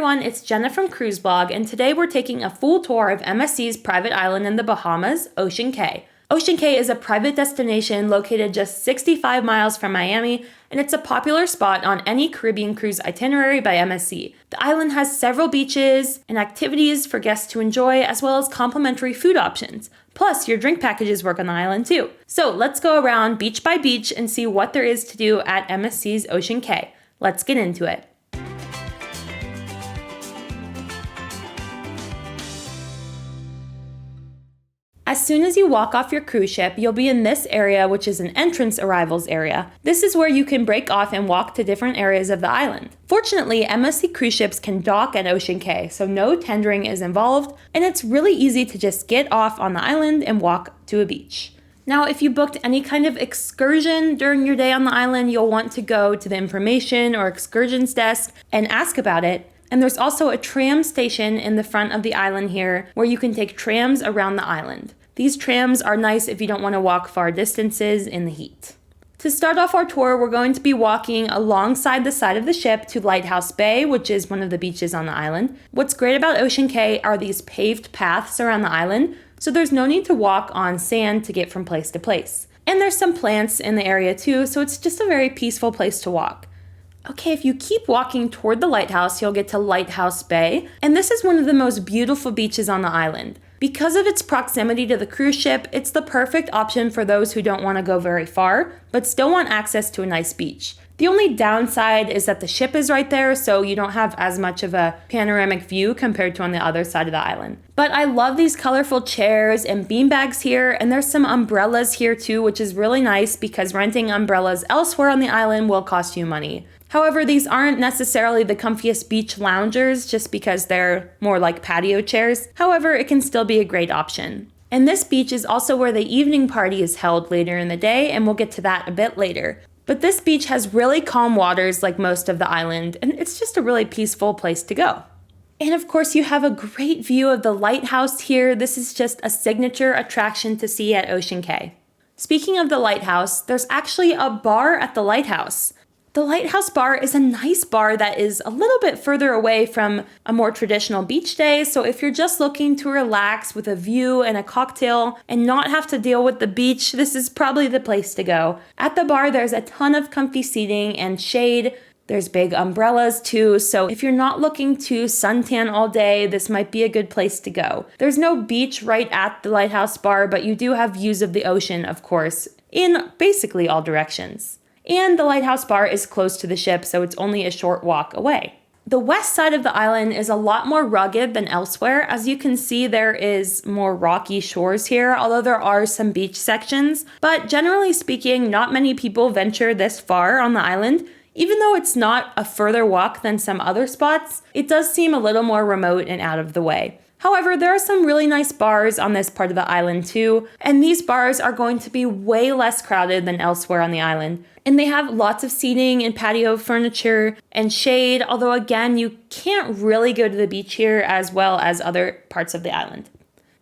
everyone, it's Jenna from Cruise Blog, and today we're taking a full tour of MSC's private island in the Bahamas, Ocean Cay. Ocean Cay is a private destination located just 65 miles from Miami, and it's a popular spot on any Caribbean cruise itinerary by MSC. The island has several beaches and activities for guests to enjoy, as well as complimentary food options. Plus, your drink packages work on the island too. So let's go around beach by beach and see what there is to do at MSC's Ocean Cay. Let's get into it. As soon as you walk off your cruise ship, you'll be in this area, which is an entrance arrivals area. This is where you can break off and walk to different areas of the island. Fortunately, MSC cruise ships can dock at Ocean Cay, so no tendering is involved, and it's really easy to just get off on the island and walk to a beach. Now, if you booked any kind of excursion during your day on the island, you'll want to go to the information or excursions desk and ask about it. And there's also a tram station in the front of the island here where you can take trams around the island. These trams are nice if you don't want to walk far distances in the heat. To start off our tour, we're going to be walking alongside the side of the ship to Lighthouse Bay, which is one of the beaches on the island. What's great about Ocean Cay are these paved paths around the island, so there's no need to walk on sand to get from place to place. And there's some plants in the area too, so it's just a very peaceful place to walk. Okay, if you keep walking toward the lighthouse, you'll get to Lighthouse Bay, and this is one of the most beautiful beaches on the island. Because of its proximity to the cruise ship, it's the perfect option for those who don't want to go very far, but still want access to a nice beach. The only downside is that the ship is right there, so you don't have as much of a panoramic view compared to on the other side of the island. But I love these colorful chairs and beanbags here, and there's some umbrellas here too, which is really nice because renting umbrellas elsewhere on the island will cost you money. However, these aren't necessarily the comfiest beach loungers just because they're more like patio chairs. However, it can still be a great option. And this beach is also where the evening party is held later in the day, and we'll get to that a bit later. But this beach has really calm waters like most of the island, and it's just a really peaceful place to go. And of course, you have a great view of the lighthouse here. This is just a signature attraction to see at Ocean Cay. Speaking of the lighthouse, there's actually a bar at the lighthouse. The Lighthouse Bar is a nice bar that is a little bit further away from a more traditional beach day, so if you're just looking to relax with a view and a cocktail and not have to deal with the beach, this is probably the place to go. At the bar, there's a ton of comfy seating and shade. There's big umbrellas too, so if you're not looking to suntan all day, this might be a good place to go. There's no beach right at the Lighthouse Bar, but you do have views of the ocean, of course, in basically all directions. And the Lighthouse Bar is close to the ship, so it's only a short walk away. The west side of the island is a lot more rugged than elsewhere. As you can see, there is more rocky shores here, although there are some beach sections. But generally speaking, not many people venture this far on the island. Even though it's not a further walk than some other spots, it does seem a little more remote and out of the way. However, there are some really nice bars on this part of the island too, and these bars are going to be way less crowded than elsewhere on the island. And they have lots of seating and patio furniture and shade, although again, you can't really go to the beach here as well as other parts of the island.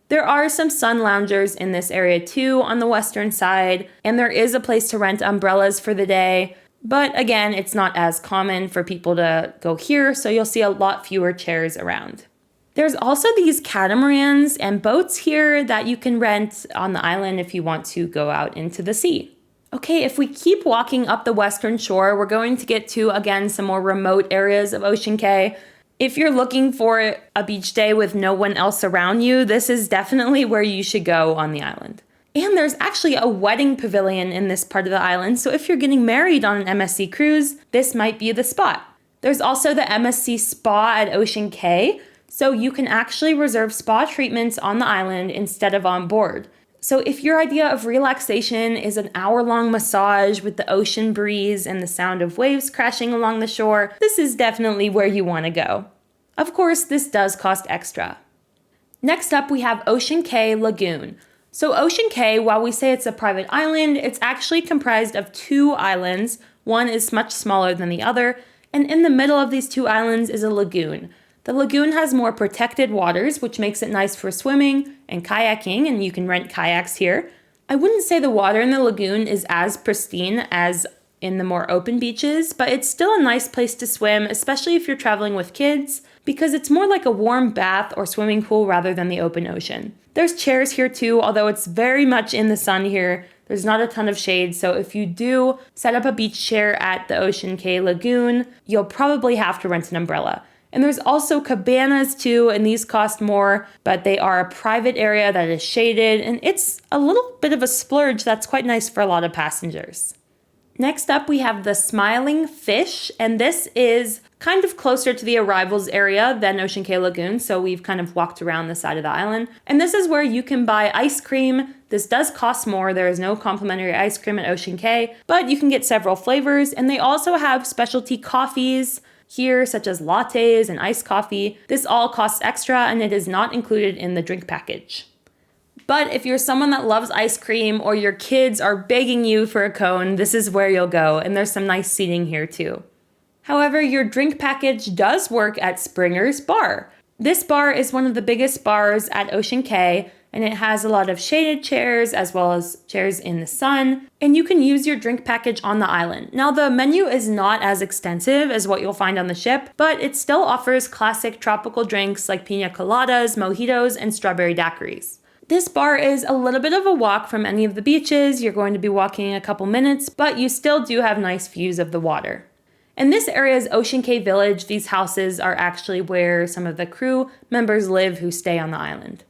There are some sun loungers in this area too on the western side, and there is a place to rent umbrellas for the day. But again, it's not as common for people to go here, so you'll see a lot fewer chairs around. There's also these catamarans and boats here that you can rent on the island if you want to go out into the sea. Okay, if we keep walking up the western shore, we're going to get to, again, some more remote areas of Ocean Cay. If you're looking for a beach day with no one else around you, this is definitely where you should go on the island. And there's actually a wedding pavilion in this part of the island, so if you're getting married on an MSC cruise, this might be the spot. There's also the MSC Spa at Ocean Cay, so you can actually reserve spa treatments on the island instead of on board. So if your idea of relaxation is an hour-long massage with the ocean breeze and the sound of waves crashing along the shore, this is definitely where you want to go. Of course, this does cost extra. Next up, we have Ocean Cay Lagoon. So Ocean Cay, while we say it's a private island, it's actually comprised of two islands. One is much smaller than the other, and in the middle of these two islands is a lagoon. The lagoon has more protected waters, which makes it nice for swimming and kayaking, and you can rent kayaks here. I wouldn't say the water in the lagoon is as pristine as in the more open beaches, but it's still a nice place to swim, especially if you're traveling with kids, because it's more like a warm bath or swimming pool rather than the open ocean. There's chairs here too, although it's very much in the sun here. There's not a ton of shade, so if you do set up a beach chair at the Ocean Cay Lagoon, you'll probably have to rent an umbrella. And there's also cabanas too, and these cost more, but they are a private area that is shaded, and it's a little bit of a splurge that's quite nice for a lot of passengers. Next up, we have the Smiling Fish, and this is kind of closer to the arrivals area than Ocean Cay Lagoon, so we've kind of walked around the side of the island. And this is where you can buy ice cream. This does cost more. There is no complimentary ice cream at Ocean Cay, but you can get several flavors, and they also have specialty coffees here, such as lattes and iced coffee. This all costs extra, and it is not included in the drink package. But if you're someone that loves ice cream or your kids are begging you for a cone, this is where you'll go, and there's some nice seating here too. However, your drink package does work at Springer's Bar. This bar is one of the biggest bars at Ocean Cay, and it has a lot of shaded chairs as well as chairs in the sun, and you can use your drink package on the island. Now, the menu is not as extensive as what you'll find on the ship, but it still offers classic tropical drinks like pina coladas, mojitos, and strawberry daiquiris. This bar is a little bit of a walk from any of the beaches. You're going to be walking a couple minutes, but you still do have nice views of the water. And this area is Ocean Cay Village. These houses are actually where some of the crew members live who stay on the island.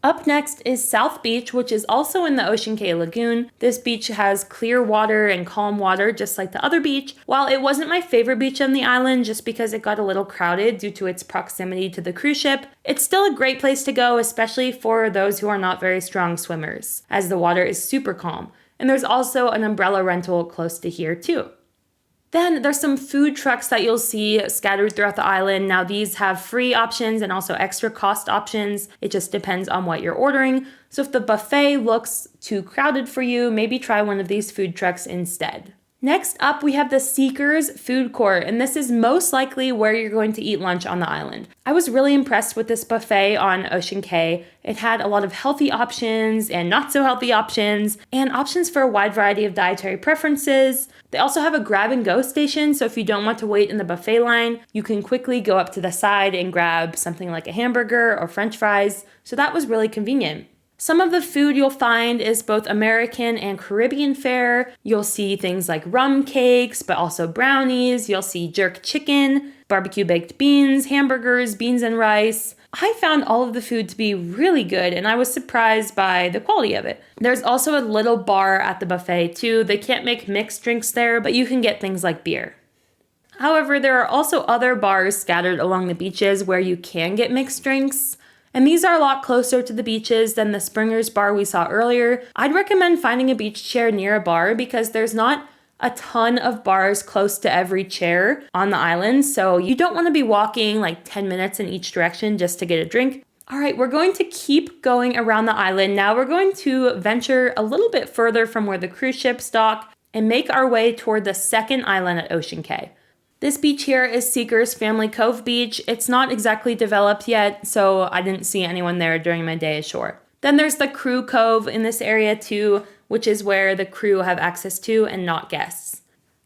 Up next is South Beach, which is also in the Ocean Cay Lagoon. This beach has clear water and calm water, just like the other beach. While it wasn't my favorite beach on the island, just because it got a little crowded due to its proximity to the cruise ship, it's still a great place to go, especially for those who are not very strong swimmers, as the water is super calm. And there's also an umbrella rental close to here too. Then there's some food trucks that you'll see scattered throughout the island. Now these have free options and also extra cost options. It just depends on what you're ordering. So if the buffet looks too crowded for you, maybe try one of these food trucks instead. Next up, we have the Seekers Food Court, and this is most likely where you're going to eat lunch on the island. I was really impressed with this buffet on Ocean Cay. It had a lot of healthy options and not so healthy options, and options for a wide variety of dietary preferences. They also have a grab and go station, so if you don't want to wait in the buffet line, you can quickly go up to the side and grab something like a hamburger or French fries, so that was really convenient. Some of the food you'll find is both American and Caribbean fare. You'll see things like rum cakes, but also brownies. You'll see jerk chicken, barbecue baked beans, hamburgers, beans and rice. I found all of the food to be really good, and I was surprised by the quality of it. There's also a little bar at the buffet too. They can't make mixed drinks there, but you can get things like beer. However, there are also other bars scattered along the beaches where you can get mixed drinks. And these are a lot closer to the beaches than the Springer's Bar we saw earlier. I'd recommend finding a beach chair near a bar because there's not a ton of bars close to every chair on the island, so you don't want to be walking like 10 minutes in each direction just to get a drink. All right, we're going to keep going around the island. Now we're going to venture a little bit further from where the cruise ships dock and make our way toward the second island at Ocean Cay. This beach here is Seekers Family Cove Beach. It's not exactly developed yet, so I didn't see anyone there during my day ashore. Then there's the Crew Cove in this area too, which is where the crew have access to and not guests.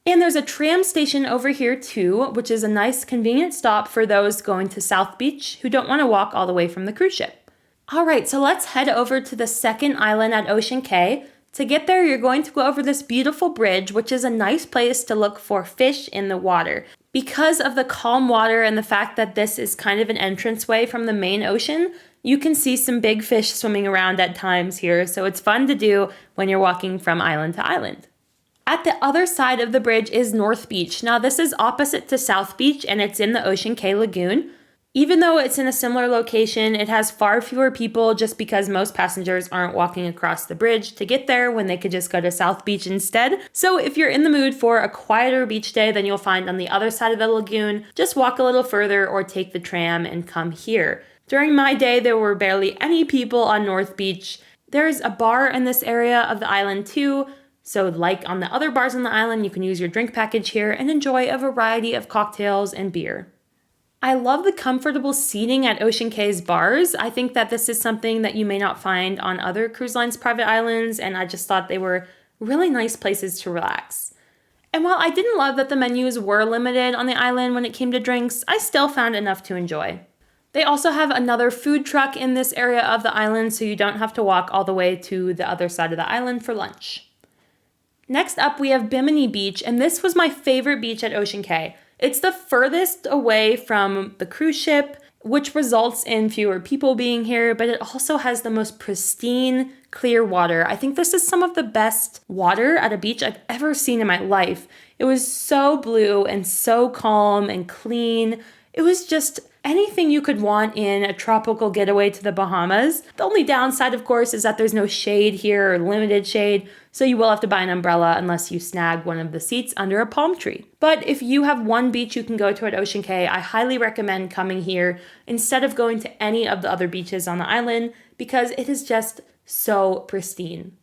And there's a tram station over here too, which is a nice convenient stop for those going to South Beach who don't want to walk all the way from the cruise ship. All right, so let's head over to the second island at Ocean Cay. To get there, you're going to go over this beautiful bridge, which is a nice place to look for fish in the water. Because of the calm water and the fact that this is kind of an entranceway from the main ocean, you can see some big fish swimming around at times here, so it's fun to do when you're walking from island to island. At the other side of the bridge is North Beach. Now, this is opposite to South Beach, and it's in the Ocean Cay Lagoon. Even though it's in a similar location, it has far fewer people just because most passengers aren't walking across the bridge to get there when they could just go to South Beach instead. So if you're in the mood for a quieter beach day than you'll find on the other side of the lagoon, just walk a little further or take the tram and come here. During my day, there were barely any people on North Beach. There's a bar in this area of the island too. So like on the other bars on the island, you can use your drink package here and enjoy a variety of cocktails and beer. I love the comfortable seating at Ocean Cay's bars. I think that this is something that you may not find on other cruise lines' private islands, and I just thought they were really nice places to relax. And while I didn't love that the menus were limited on the island when it came to drinks, I still found enough to enjoy. They also have another food truck in this area of the island, so you don't have to walk all the way to the other side of the island for lunch. Next up, we have Bimini Beach, and this was my favorite beach at Ocean Cay. It's the furthest away from the cruise ship, which results in fewer people being here, but it also has the most pristine, clear water. I think this is some of the best water at a beach I've ever seen in my life. It was so blue and so calm and clean. It was just anything you could want in a tropical getaway to the Bahamas. The only downside, of course, is that there's no shade here or limited shade, so you will have to buy an umbrella unless you snag one of the seats under a palm tree. But if you have one beach you can go to at Ocean Cay, I highly recommend coming here instead of going to any of the other beaches on the island because it is just so pristine.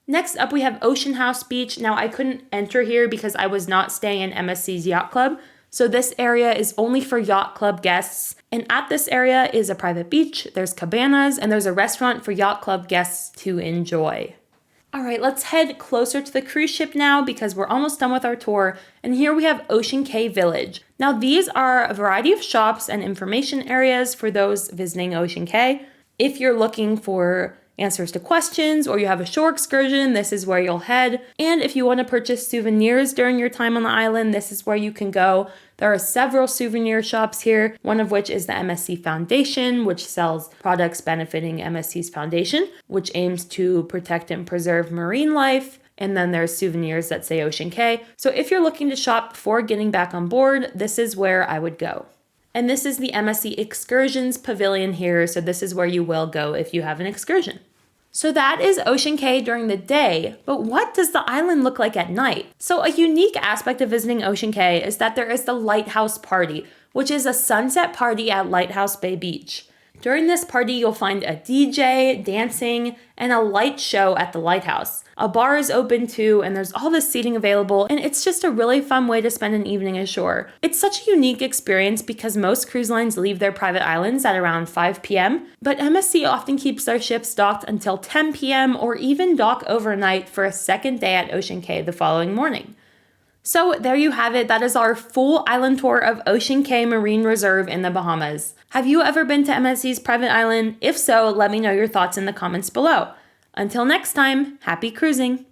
Next up, we have Ocean House Beach. Now, I couldn't enter here because I was not staying in MSC's Yacht Club, so this area is only for Yacht Club guests. And at this area is a private beach, there's cabanas, and there's a restaurant for Yacht Club guests to enjoy. All right, let's head closer to the cruise ship now because we're almost done with our tour. And here we have Ocean Cay Village. Now, these are a variety of shops and information areas for those visiting Ocean Cay. If you're looking for answers to questions or you have a shore excursion, this is where you'll head. And if you want to purchase souvenirs during your time on the island, this is where you can go. There are several souvenir shops here, one of which is the MSC Foundation, which sells products benefiting MSC's foundation, which aims to protect and preserve marine life. And then there's souvenirs that say Ocean Cay. So if you're looking to shop before getting back on board, this is where I would go. And this is the MSC Excursions Pavilion here, so this is where you will go if you have an excursion. So that is Ocean Cay during the day, but what does the island look like at night? So a unique aspect of visiting Ocean Cay is that there is the Lighthouse Party, which is a sunset party at Lighthouse Bay Beach. During this party, you'll find a DJ, dancing, and a light show at the lighthouse. A bar is open too, and there's all this seating available, and it's just a really fun way to spend an evening ashore. It's such a unique experience because most cruise lines leave their private islands at around 5 p.m., but MSC often keeps their ships docked until 10 p.m. or even dock overnight for a second day at Ocean Cay the following morning. So there you have it. That is our full island tour of Ocean Cay Marine Reserve in the Bahamas. Have you ever been to MSC's private island? If so, let me know your thoughts in the comments below. Until next time, happy cruising!